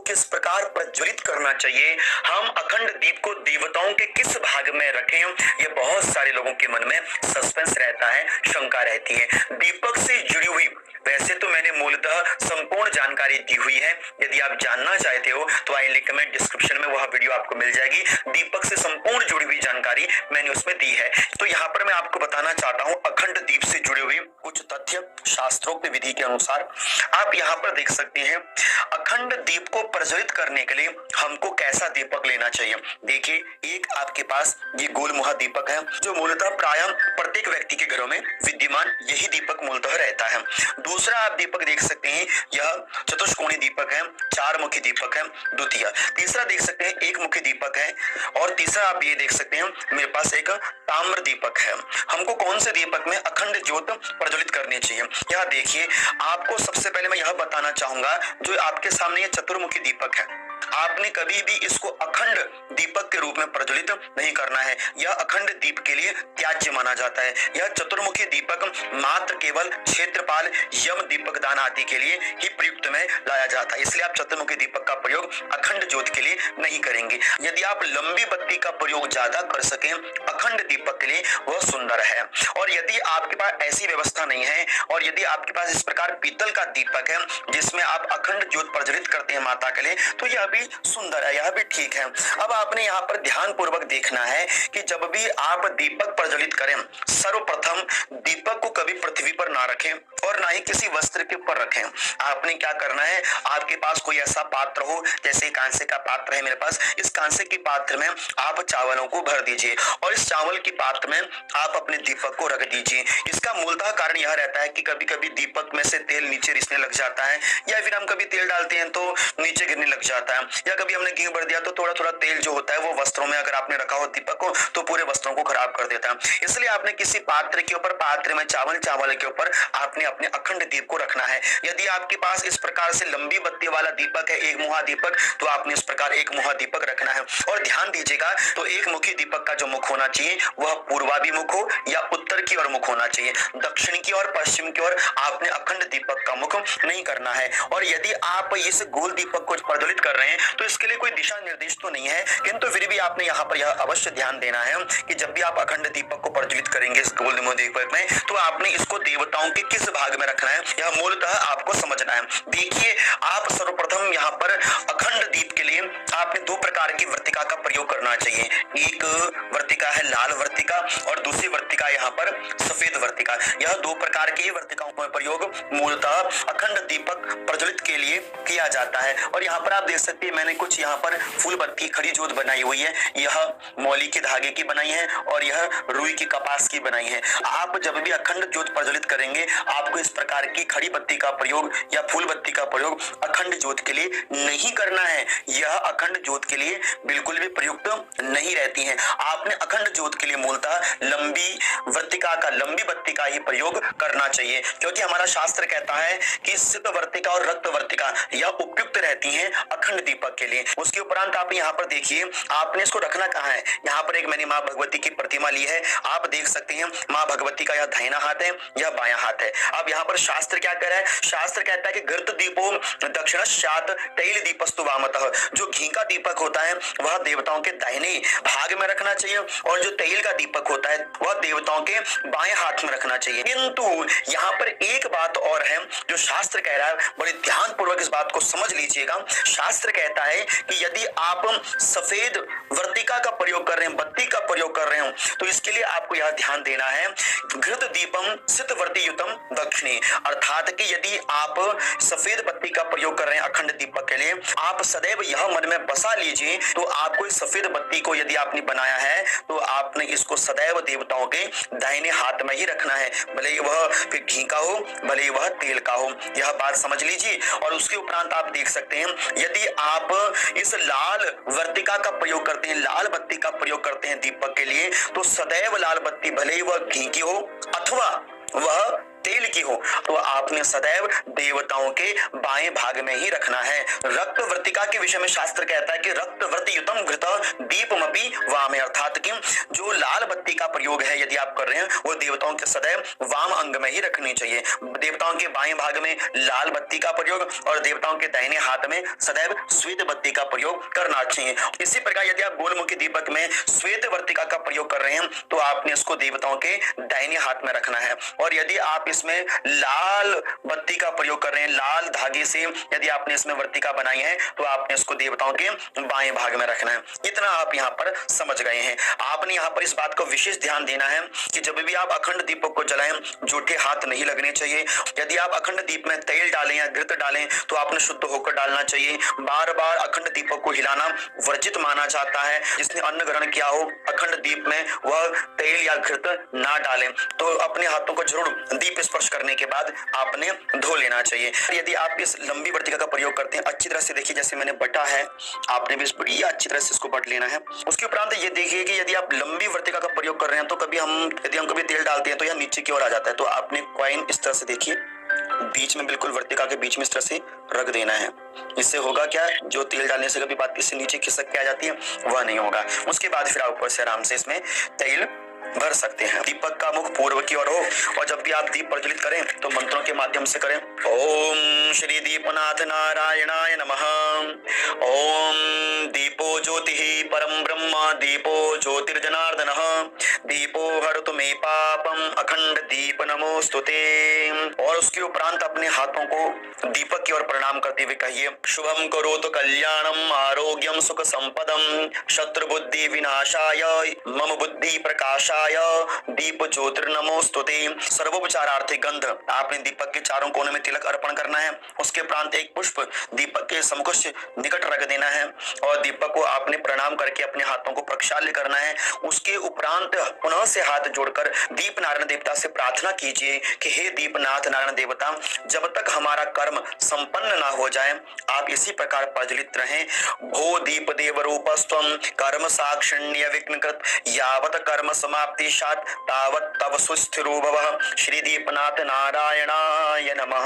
किस प्रकार प्रज्वलित करना चाहिए, हम अखंड दीप को देवताओं के किस भाग में रखें, ये बहुत सारे लोगों के मन में सस्पेंस रहता है, शंका रहती है। दीपक से जुड़ी हुई वैसे तो मैंने मूलतः संपूर्ण जानकारी दी हुई है, यदि आप जानना चाहते हो तो आई लिंक डिस्क्रिप्शन में वह वीडियो आपको मिल जाएगी। दीपक से संपूर्ण जुड़ी हुई जानकारी मैंने उसमें दी है। तो यहाँ पर मैं आपको बताना चाहता हूँ अखंड दीप से जुड़े हुए कुछ तथ्य शास्त्रोक्त विधि के अनुसार। आप यहाँ पर देख सकते हैं अखंड दीप को प्रज्वलित करने के लिए हमको कैसा दीपक लेना चाहिए। देखिए, एक आपके पास ये गोलमुहा दीपक है जो मूलतः प्रायः प्रत्येक व्यक्ति के घरों में विद्यमान यही दीपक मूलतः रहता है। दूसरा आप दीपक देख सकते हैं, यह चतुष्कोणी दीपक है, चार मुखी दीपक है द्वितीय। तीसरा देख सकते हैं एक मुखी दीपक है, और तीसरा आप ये देख सकते हैं मेरे पास एक ताम्र दीपक है। हमको कौन से दीपक में अखंड ज्योत प्रज्वलित करनी चाहिए। यह देखिए, आपको सबसे पहले मैं यह बताना चाहूंगा, जो आपके सामने ये चतुर्मुखी दीपक है, आपने कभी भी इसको अखंड दीपक के रूप में प्रज्वलित नहीं करना है। यह अखंड दीप के लिए त्याज्य माना जाता है। यह चतुर्मुखी दीपक मात्र केवल क्षेत्रपाल, यम, दीपक दान आदि के लिए ही प्रयुक्त में लाया जाता है। इसलिए आप चतुर्मुखी दीपक का प्रयोग अखंड ज्योत के लिए नहीं करेंगे। यदि आप लंबी बत्ती का प्रयोग ज्यादा कर सकें अखंड दीपक के लिए, वह सुंदर है। और यदि आपके पास ऐसी व्यवस्था नहीं है, और यदि आपके पास इस प्रकार पीतल का दीपक है जिसमें आप अखंड ज्योत प्रज्वलित करते हैं माता के लिए, तो यह भी सुंदर है, यह भी ठीक है। अब आपने यहाँ पर ध्यान पूर्वक देखना है कि जब भी आप दीपक प्रज्वलित करें, सर्वप्रथम दीपक को कभी पृथ्वी पर ना रखें और ना ही किसी वस्त्र के ऊपर रखें। आपने क्या करना है, आपके पास कोई ऐसा पात्र हो, जैसे कांसे का पात्र है मेरे पास, इस कांसे के पात्र में आप चावलों को भर दीजिए और इस चावल के पात्र में आप अपने दीपक को रख दीजिए। इसका मूलतः कारण यह रहता है कि कभी कभी दीपक में से तेल नीचे रिसने लग जाता है, या फिर हम कभी तेल डालते हैं तो नीचे गिरने लग जाता है, या कभी हमने घी भर दिया तो थोड़ा थोड़ा तेल जो होता है वो वस्त्रों में अगर आपने रखा हो दीपक को, तो पूरे वस्त्रों को खराब कर देता है। इसलिए आपने किसी पात्र के ऊपर, पात्र में चावल, चावल के ऊपर आपने अपने अखंड दीप को रखना है। यदि आपके पास इस प्रकार से लंबी बत्ती वाला दीपक है, एक मुहा दीपक, तो आपने इस प्रकार एक मुहा दीपक रखना है। और ध्यान दीजिएगा, तो एक मुखी दीपक का जो मुख होना चाहिए वह पूर्वाभिमुख हो या उत्तर की ओर मुख होना चाहिए। दक्षिण की ओर, पश्चिम की ओर आपने अखंड दीपक का मुख नहीं करना है। और यदि आप इस गोल दीपक को प्रज्वलित कर रहे हैं तो इसके लिए कोई दिशा निर्देश तो नहीं है, किंतु फिर भी आपने यहाँ पर यह अवश्य ध्यान देना है कि जब भी आप अखंड दीपक को प्रज्वलित करेंगे इस गोल दीपक में, तो आपने इसको देवताओं के किस भाग में रखना है, यह मूलतः आपको समझना है। देखिए, आप सर्वप्रथम यहाँ पर अखंड दीप के लिए आपने दो प्रकार की वर्तिका का प्रयोग करना चाहिए। एक वर्तिका है लाल वर्तिका और दूसरी वर्तिका यहाँ पर सफेद वर्तिका। यह दो प्रकार की वर्तिकाओं का प्रयोग मूलतः अखंड दीपक प्रज्वलित के लिए किया जाता है। और यहाँ पर आप देख सकते हैं मैंने कुछ यहाँ पर फूल बत्ती खड़ी जोत बनाई हुई है। यह मौली के धागे की बनाई है और यह रुई की कपास की बनाई है। आप जब भी अखंड ज्योत प्रज्वलित करेंगे आपको इस प्रकार की खड़ी बत्ती का प्रयोग या फूल बत्ती का प्रयोग अखंड ज्योत के लिए नहीं करना है। यह अखंड ज्योत के लिए बिल्कुल भी प्रयुक्त नहीं रहती है। आपने अखंड ज्योत के लिए मूलतः लंबी वर्तिका का, लंबी बत्ती का ही प्रयोग करना चाहिए, क्योंकि हमारा शास्त्र कहता है कि सित वर्तिका और रक्त वर्तिका यह उपयुक्त रहती हैं अखंड दीपक के लिए। उसके उपरांत आप यहाँ पर देखिए, आपने इसको रखना कहाँ है। यहाँ पर एक मैंने माँ भगवती की प्रतिमा ली है, आप देख सकते हैं माँ भगवती का यह दाहिना हाथ है, यह बायां हाथ है। अब यहाँ पर शास्त्र क्या कह रहा है, शास्त्र कहता है कि घृत दीपो दक्षिणश्चात तैल दीपस्तु वामतः। जो घी का दीपक होता है वह देवताओं के दाहिने भाग में रखना चाहिए और जो तेल का दीपक होता है वह देवताओं के बाएं हाथ में रखना चाहिए। किंतु यहाँ पर एक बात और है जो शास्त्र कह रहा है, बड़े ध्यान पूर्वक इस बात को समझ लीजिएगा। शास्त्र कहता है कि यदि आप सफेद वर्तिका का प्रयोग कर रहे हैं, बत्ती का प्रयोग कर रहे हो, तो इसके लिए आपको यह ध्यान देना है घृत दीपम सित वर्ती युतम दक्षिणी। अर्थात कि यदि आप सफेद बत्ती का प्रयोग कर रहे हैं अखंड दीपक के लिए, आप सदैव यह मन में बसा लीजिए, तो आपको इस सफेद बत्ती को यदि आपने बनाया है तो आपने इसको सदैव देवताओं के दाहिने हाथ में ही रखना है, भले ही वह फिर घी का हो, भले ही वह तेल का हो। यह बात समझ लीजिए। और उसके उपरांत आप देख सकते हैं यदि आप इस लाल वर्तिका का प्रयोग करते हैं, लाल बत्ती का प्रयोग करते हैं दीपक के लिए, तो सदैव लाल बत्ती भले ही वह घी की हो अथवा वह तेल की हो तो आपने सदैव देवताओं के बाएं भाग में ही रखना है। रक्त वर्तिका के विषय में शास्त्र कहता है कि रक्त वर्तियुतम घृत दीपमपि वामे, अर्थात कि जो लाल बत्ती का प्रयोग है यदि आप कर रहे हैं वो देवताओं के सदैव वाम अंग में ही रखनी चाहिए। देवताओं के बाएं भाग में लाल बत्ती का प्रयोग और देवताओं के दाहिने हाथ में सदैव श्वेत बत्ती का प्रयोग करना चाहिए। इसी प्रकार यदि आप गोलमुखी दीपक में श्वेत वर्तिका का प्रयोग कर रहे हैं तो आपने इसको देवताओं के दाहिने हाथ में रखना है। और यदि आप इसमें लाल बत्ती का प्रयोग कर रहे हैं, लाल धागे से यदि आपने इसमें वर्तिका बनाई है तो आपने इसको देवताओं के बाएं भाग में रखना है। इतना आप यहाँ पर समझ गए हैं। आपने यहाँ पर इस बात को विशेष ध्यान देना है कि जब भी आप अखंड दीपक को जलाएं जूठे हाथ नहीं लगने चाहिए। यदि आप अखंड दीप में तेल डालें या घृत डालें तो आपने शुद्ध होकर डालना चाहिए। बार बार अखंड दीपक को हिलाना वर्जित माना जाता है। जिसने अन्न ग्रहण किया हो अखंड दीप में वह तेल या घृत ना डालें। तो अपने हाथों को जरूर दीप स्पर्श करने के बाद आपने धो लेना चाहिए। यदि आप इस लंबी वर्तिका का प्रयोग करते हैं, अच्छी तरह से देखिए, जैसे मैंने बटा है, आपने भी बड़ी अच्छी तरह से इसको बट लेना है। उसके उपरांत ये देखिए कि यदि आप लंबी वर्तिका का प्रयोग कर रहे हैं तो यदि हम कभी तेल डालते हैं तो यह नीचे की ओर आ जाता है। तो आपने कॉइन इस तरह से देखिए बीच में, बिल्कुल वर्तिका के बीच में इस तरह से रख देना है। इससे होगा क्या, जो तेल डालने से कभी बात इससे नीचे खिसक के आ जाती है वह नहीं होगा। उसके बाद फिर आप ऊपर से आराम से इसमें तेल भर सकते हैं। दीपक का मुख पूर्व की ओर हो और जब भी आप दीप प्रज्वलित करें तो मंत्रों के माध्यम से करें। ओम श्री दीपनाथ नारायणाय नमः। ओम दीपो ज्योतिः परम ब्रह्म दीपो ज्योतिर्जनार्दनः दीपो हरतु मे पापम अखंड दीप नमोस्तुते। और उसके उपरांत अपने हाथों को दीपक की ओर प्रणाम करते हुए कहिए, शुभम करोतु कल्याणम आरोग्यम सुख संपदम शत्रु बुद्धि विनाशाय मम बुद्धि प्रकाशाय दीप ज्योतिर्नमोस्तुते। सर्वोपचारार्थे गंध आपने दीपक के चारों कोने में तिलक अर्पण करना है। उसके उपरांत एक पुष्प दीपक के समकुश निकट रख देना है और दीपक को आपने प्रणाम करके अपने हाथों को प्रक्षाल्य करना है। उसके उपरांत पुनः से हाथ जोड़कर दीप नारायण देवता से प्रार्थना कीजिए कि हे दीपनाथ नारायण देवता, जब तक हमारा कर्म संपन्न ना हो जाए आप इसी प्रकार प्रज्वलित रहें। भो दीप देव रूपस्त्वं कर्म साक्षिण्य विघ्नकृत यावत कर्म समाप्ति सात तावत तव सुस्थिरो भवः। श्री दीपनाथ नारायणाय नमः।